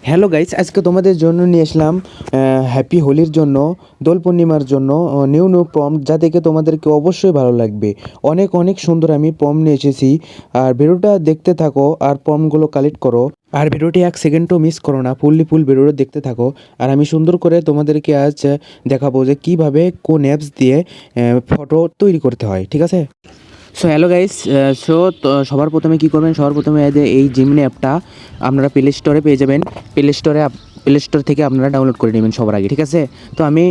Hello guys, আজকে তোমাদের জন্য নিয়ে আসলাম হ্যাপি হোলির জন্য, দোল পূর্ণিমার জন্য নিউ নিউ প্রম্পট, যা দেখে তোমাদেরকে অবশ্যই ভালো লাগবে। অনেক অনেক সুন্দর আমি প্রম্পট নিয়ে এসেছি। আর ভিডিওটা দেখতে থাকো আর প্রম্পটগুলো কালেক্ট করো। আর ভিডিওটি এক সেকেন্ডও মিস করো না, ফুল ভিডিওটা দেখতে থাকো। আর আমি সুন্দর করে তোমাদেরকে আজ দেখাবো যে কিভাবে কোন অ্যাপস দিয়ে ফটো তৈরি করতে হয়, ঠিক আছে? সো হ্যালো গাইস, সবার প্রথমে কী করবেন, সবার প্রথমে এই জিমিনি অ্যাপটা আপনারা পেয়ে যাবেন। প্লে স্টোর থেকে আপনারা ডাউনলোড করে নেবেন সবার আগে, ঠিক আছে? তো আমি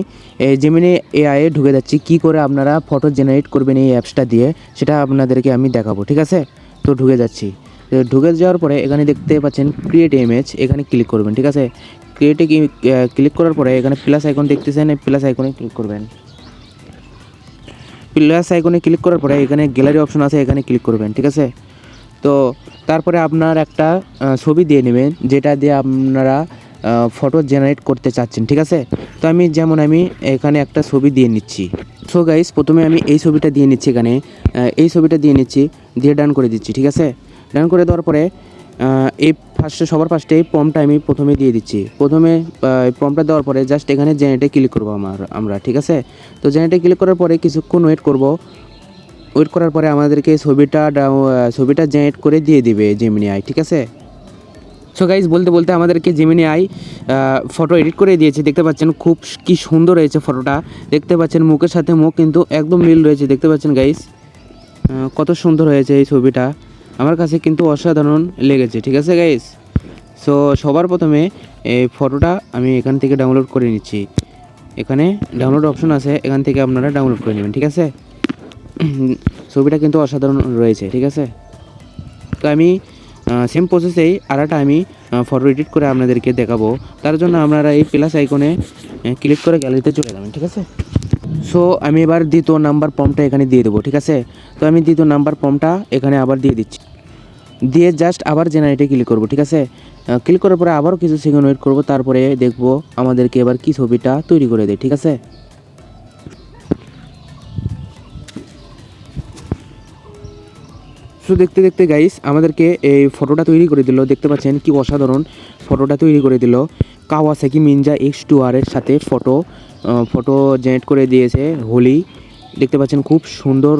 জিমিনি এআইয়ে ঢুকে যাচ্ছি, কী করে আপনারা ফটো জেনারেট করবেন এই অ্যাপসটা দিয়ে, সেটা আপনাদেরকে আমি দেখাবো, ঠিক আছে? তো ঢুকে যাচ্ছি। তো ঢুকে যাওয়ার পরে এখানে দেখতে পাচ্ছেন ক্রিয়েট ইমেজ, এখানে ক্লিক করবেন, ঠিক আছে? ক্লিক করার পরে এখানে প্লাস আইকন দেখতেছেন, এই প্লাস আইকনে ক্লিক করবেন। প্লাস আইকনে ক্লিক করার পরে এখানে গ্যালারি অপশন আছে, এখানে ক্লিক করবেন, ঠিক আছে? তো তারপরে আপনার একটা ছবি দিয়ে নেবেন, যেটা দিয়ে আপনারা ফটো জেনারেট করতে চাচ্ছেন, ঠিক আছে? তো আমি এখানে একটা ছবি দিয়ে নিচ্ছি। সো গাইস, প্রথমে আমি এই ছবিটা দিয়ে নিচ্ছি, এখানে এই ছবিটা দিয়ে নিচ্ছি, দিয়ে ডান করে দিচ্ছি, ঠিক আছে? ডান করে দেওয়ার পরে এই সবার ফার্স্টে এই প্রম্পটটা আমি প্রথমে দিয়ে দিচ্ছি। প্রথমে প্রম্পটটা দেওয়ার পরে জাস্ট এখানে জেনারেটে ক্লিক করবো আমরা, ঠিক আছে? তো জেনারেটে ক্লিক করার পরে কিছুক্ষণ ওয়েট করব। ওয়েট করার পরে আমাদেরকে ছবিটা জেনারেট করে দিয়ে দিবে জেমিনি আই, ঠিক আছে? সো গাইজ, বলতে বলতে আমাদেরকে জেমিনি আই ফটো এডিট করে দিয়েছে, দেখতে পাচ্ছেন খুব কি সুন্দর হয়েছে ফটোটা। দেখতে পাচ্ছেন মুখের সাথে মুখ কিন্তু একদম মিল রয়েছে, দেখতে পাচ্ছেন গাইজ কত সুন্দর হয়েছে এই ছবিটা। আমার কাছে কিন্তু অসাধারণ লেগেছে, ঠিক আছে গাইজ? সো সবার প্রথমে এই ফটোটা আমি এখান থেকে ডাউনলোড করে নিচ্ছি। এখানে ডাউনলোড অপশন আছে, এখান থেকে আপনারা ডাউনলোড করে নেবেন, ঠিক আছে? ছবিটা কিন্তু অসাধারণ রয়েছে, ঠিক আছে? তো আমি সেম প্রসেসেই আরেকটা আমি ফটো এডিট করে আপনাদেরকে দেখাবো। তার জন্য আপনারা এই প্লাস আইকনে ক্লিক করে গ্যালারিতে চলে যাবেন, ঠিক আছে? সো আমি এবার দ্বিতীয় নাম্বার ফর্মটা এখানে দিয়ে দেবো, ঠিক আছে? তো আমি দ্বিতীয় নাম্বার ফর্মটা এখানে আবার দিয়ে দিচ্ছি, দিয়ে জাস্ট আবার জেনারেটে ক্লিক করবো, ঠিক আছে? ক্লিক করার পরে আবারও কিছু সেকেন্ড ওয়েট করবো, তারপরে দেখবো আমাদেরকে এবার কি ছবিটা তৈরি করে দেয়, ঠিক আছে? সো দেখতে দেখতে গাইস আমাদেরকে এই ফটোটা তৈরি করে দিল, দেখতে পাচ্ছেন কি অসাধারণ ফটোটা তৈরি করে দিল। কাওয়াসাকি নিনজা X2R এর সাথে ফটো জেনারেট করে দিয়েছে হোলি। দেখতে পাচ্ছেন খুব সুন্দর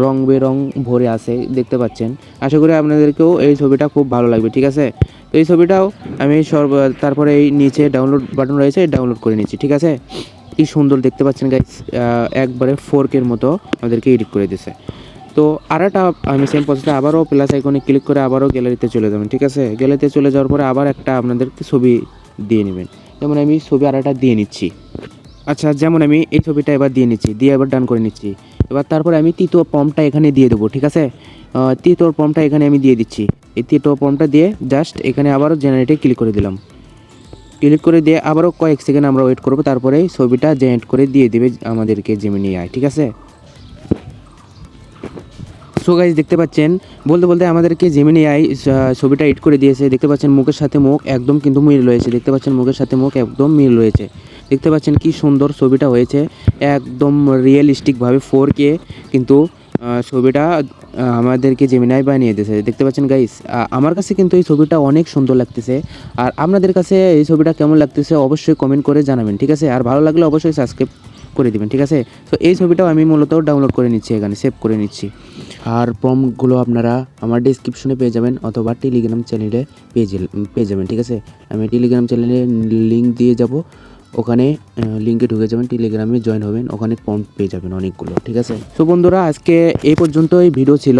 রং বেরং ভরে আছে, দেখতে পাচ্ছেন। আশা করি আপনাদেরকেও এই ছবিটা খুব ভালো লাগবে, ঠিক আছে? তো এই ছবিটাও আমি তারপরে এই নিচে ডাউনলোড বাটন রয়েছে, ডাউনলোড করে নিচ্ছি, ঠিক আছে? কি সুন্দর দেখতে পাচ্ছেন গাইস, একবারে 4K মতো আমাদেরকে এডিট করে দিয়েছে। তো আরেকটা আমি সেম প্রসেসে আবারও প্লাস আইকনে ক্লিক করে আবারও গ্যালারিতে চলে যাবেন, ঠিক আছে? গ্যালারিতে চলে যাওয়ার পরে আবার একটা আপনাদেরকে ছবি দিয়ে নেবেন। যেমন আমি ছবি আরেকটা দিয়ে নিচ্ছি। আচ্ছা, যেমন আমি এই ছবিটা এবার দিয়ে নিচ্ছি, দিয়ে এবার ডান করে নিচ্ছি। এবার তারপরে আমি তৃতীয় প্রম্পটটা এখানে দিয়ে দেবো, ঠিক আছে? তৃতীয় প্রম্পটটা এখানে আমি দিয়ে দিচ্ছি। এই তৃতীয় প্রম্পটটা দিয়ে জাস্ট এখানে আবারও জেনারেটে ক্লিক করে দিলাম। ক্লিক করে দিয়ে আবারও কয়েক সেকেন্ড আমরা ওয়েট করবো, তারপরে ছবিটা জেনারেট করে দিয়ে দেবে আমাদেরকে জেমিনি আই, ঠিক আছে? সো গাইজ, দেখতে পাচ্ছেন বলতে বলতে আমাদেরকে জেমিনি আই ছবিটা এডিট করে দিয়েছে। দেখতে পাচ্ছেন মুখের সাথে মুখ একদম কিন্তু মিল রয়েছে, দেখতে পাচ্ছেন মুখের সাথে মুখ একদম মিল রয়েছে। দেখতে পাচ্ছেন কি সুন্দর ছবিটা হয়েছে, একদম রিয়েলিস্টিকভাবে 4K কিন্তু ছবিটা আমাদেরকে জেমিনি আই বানিয়ে দিয়েছে। দেখতে পাচ্ছেন গাইস, আমার কাছে কিন্তু এই ছবিটা অনেক সুন্দর লাগতেছে। আর আপনাদের কাছে এই ছবিটা কেমন লাগতেছে অবশ্যই কমেন্ট করে জানাবেন, ঠিক আছে? আর ভালো লাগলে অবশ্যই সাবস্ক্রাইব করে দিবেন, ঠিক আছে? তো এই ছবিটাও আমি মূলত ডাউনলোড করে নিচ্ছি, এখানে সেভ করে নিচ্ছি। আর প্রম্পটগুলো আপনারা আমার ডিসক্রিপশনে পেয়ে যাবেন অথবা টেলিগ্রাম চ্যানেলে পেয়ে যাবেন, ঠিক আছে? আমি টেলিগ্রাম চ্যানেলে লিঙ্ক দিয়ে যাব, ওখানে লিঙ্কে ঢুকে যাবেন, টেলিগ্রামে জয়েন হবেন, ওখানে প্রম্পট পেয়ে যাবেন অনেকগুলো, ঠিক আছে? সো বন্ধুরা, আজকে এই পর্যন্তই ভিডিও ছিল।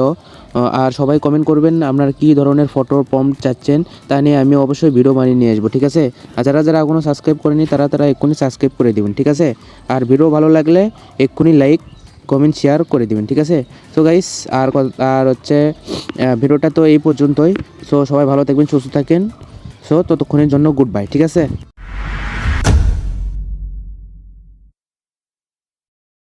আর সবাই কমেন্ট করবেন আপনারা কী ধরনের ফটো প্রম্পট চাচ্ছেন, তা নিয়ে আমি অবশ্যই ভিডিও বানিয়ে নিয়ে আসবো, ঠিক আছে? আর যারা যারা এখনও সাবস্ক্রাইব করেনি তারা এক্ষুনি সাবস্ক্রাইব করে দেবেন, ঠিক আছে? আর ভিডিও ভালো লাগলে এক্ষুনি লাইক কমেন্ট শেয়ার করে দিবেন, ঠিক আছে? সো গাইস, আর হচ্ছে ভিডিওটা তো এই পর্যন্তই। সো সবাই ভালো থাকবেন, সুস্থ থাকেন। সো ততক্ষণের জন্য গুড বাই, ঠিক আছে?